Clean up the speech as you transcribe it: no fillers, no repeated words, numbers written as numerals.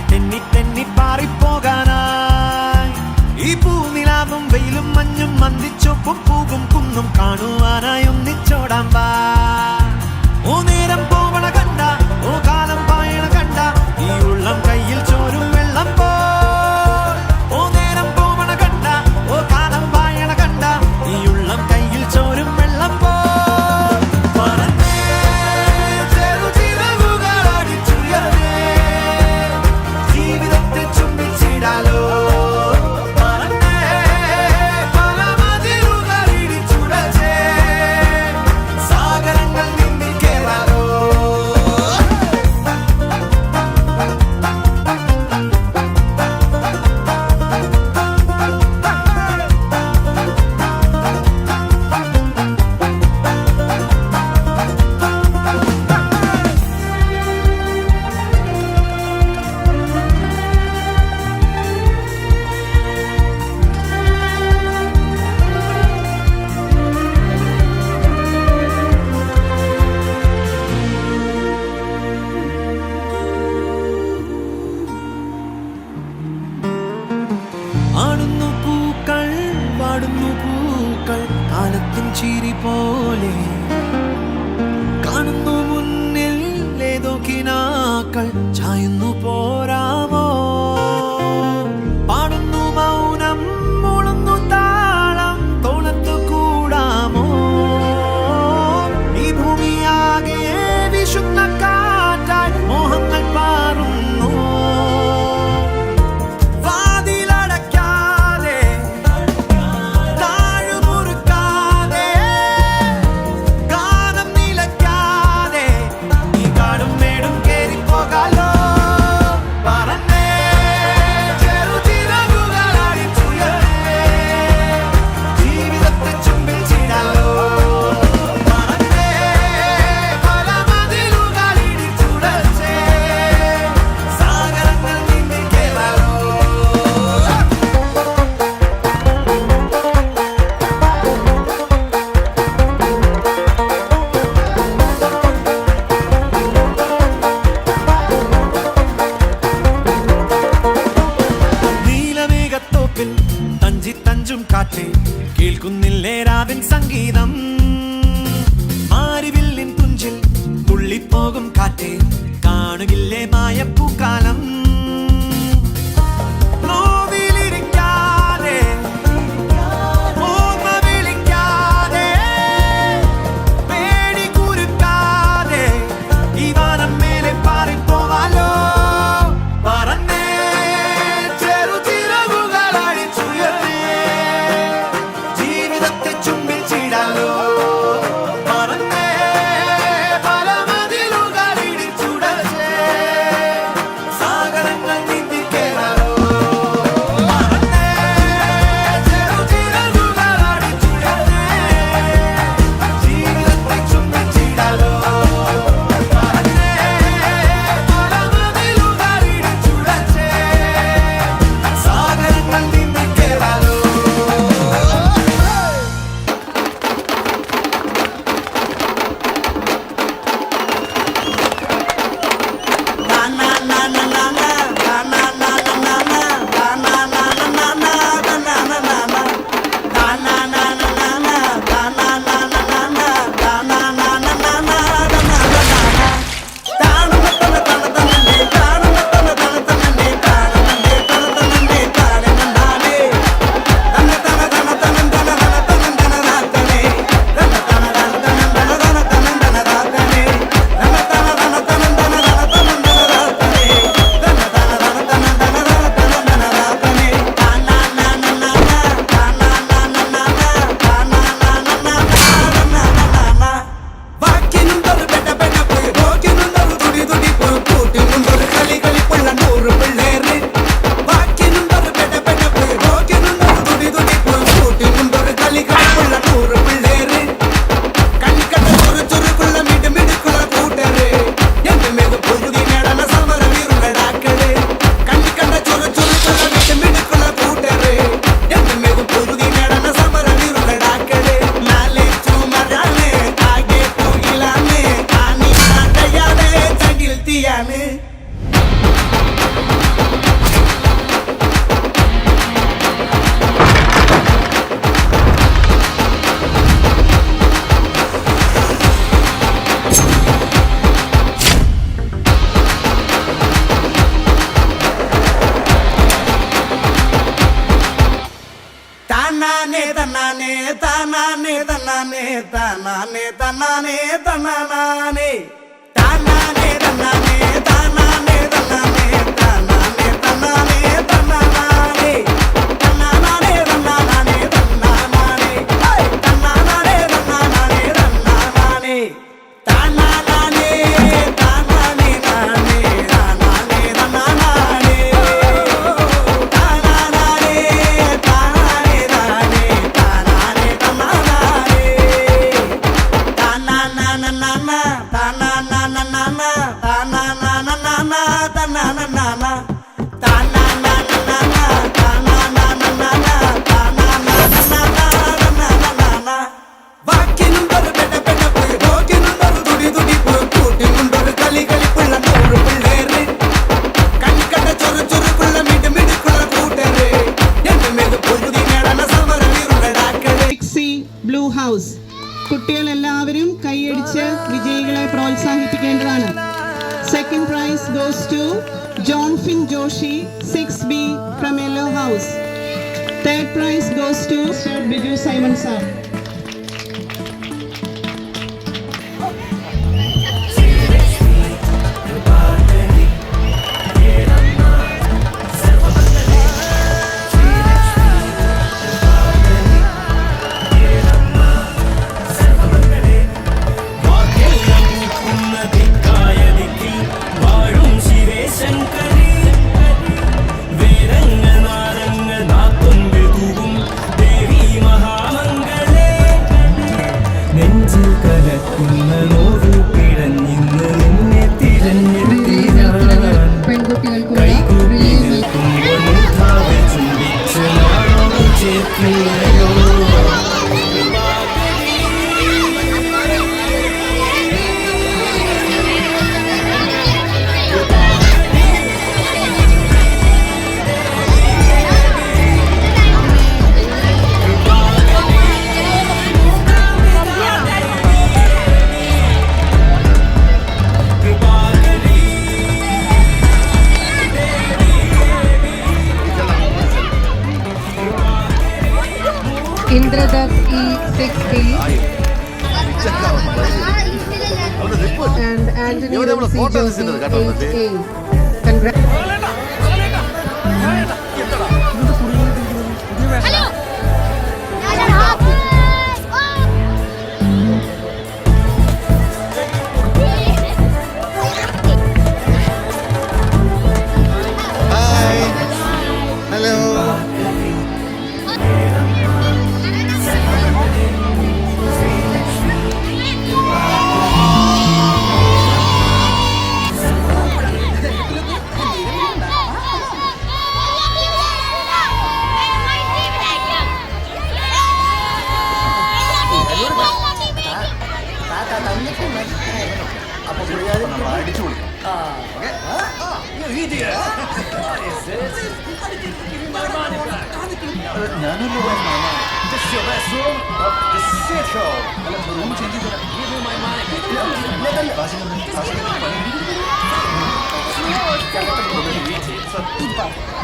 തെന്നി തെന്നി പാറിപ്പോകാനായി ഈ പൂനിലാവും വെയിലും മഞ്ഞും മന്ദിച്ചൊപ്പും പൂകും കുന്നും കാണുവാനായി ഒന്നിച്ചോടാൻ വാ. ഓ നേരം പോവണ കണ്ട, ഓ കാലം പായണ കണ്ട, ഈ ഉള്ളം കയ്യിൽ ചോരും വെള്ളം പോ. ഓ നേരം പോവണ കണ്ട, ഓ കാലം പായണ കണ്ട, ഈ ഉള്ളം കയ്യിൽ ചോരും വെള്ളം പോ. ആടുന്നു പൂക്കൾ, പാടുന്നു പൂക്കൾ, കാലത്തിൻ ചിരി പോലെ കാണുന്നു മുന്നിൽ ഏതോ കിനാക്കൾ ചായുന്നു പോരാമോ. പാടുന്നു മൗനം, മുളുന്നു താളം, തോളത്തു കൂടാമോ. ഈ ഭൂമിയാകെ വിശുദ്ധ കാറ്റായി മോഹങ്ങൾ പാറുന്നു. തഞ്ചി തഞ്ചും കാറ്റേ കേൾക്കുന്നില്ലേ രാവിൻ സംഗീതം. മാരിവില്ലിൻ തുഞ്ചിൽ തുള്ളിപ്പോകും കാറ്റേ കാണുകില്ലേ മായപ്പൂക്കാലം. ചുട തന്നാനെ തന്നാനെ തന്നാനെ തന്നാനെ തന്നാനെ തന്നാനെ തന്നാനെ തന്നാനെ തന്നാനെ തന്നാനെ തന്നാനെ തന്നാനെ തന്നാനെ തന്നാനെ തന്നാനെ തന്നാനെ തന്നാനെ തന്നാനെ നാനേ തന്നാനെ തന്നാനെ തന്നാനെ തന്നാനെ നാനേ തന്നാനെ തന്നാനെ തന്നാനാനാനാ തന്നാനാനാനാ തന്നാനാനാനാ തന്നാനാനാനാ തന്നാനാനാനാ തന്നാനാനാനാ തന്നാനാനാനാ വാക്കിനുണ്ടൊരു പെടപ്പെടപ്പ് പോക്കിനുണ്ടൊരു തുടിതുടിപ്പ് കൂട്ടിനുണ്ടൊരു കളികളിപ്പുള്ള നൂറ് പിള്ളേര് കണിക്കണ്ട ചൊറുചൊറുക്കുള്ള മിടുമിടുക്കുള്ള കൂട്ടര് രണ്ടുമേത് പൊരുതി നേടണ സമരവീറുണ്ടാക്കള്. ബ്ലൂ ഹൗസ് കുട്ടികളെല്ലാവരും കൈയടിച്ച് വിജയികളെ പ്രോത്സാഹിപ്പിക്കേണ്ടതാണ്. Second prize goes to Johnfin Joshi 6B from yellow house. Third prize goes to Biju Simon sir. Indradat E 6B and Anthony Ramsey Josie 8A.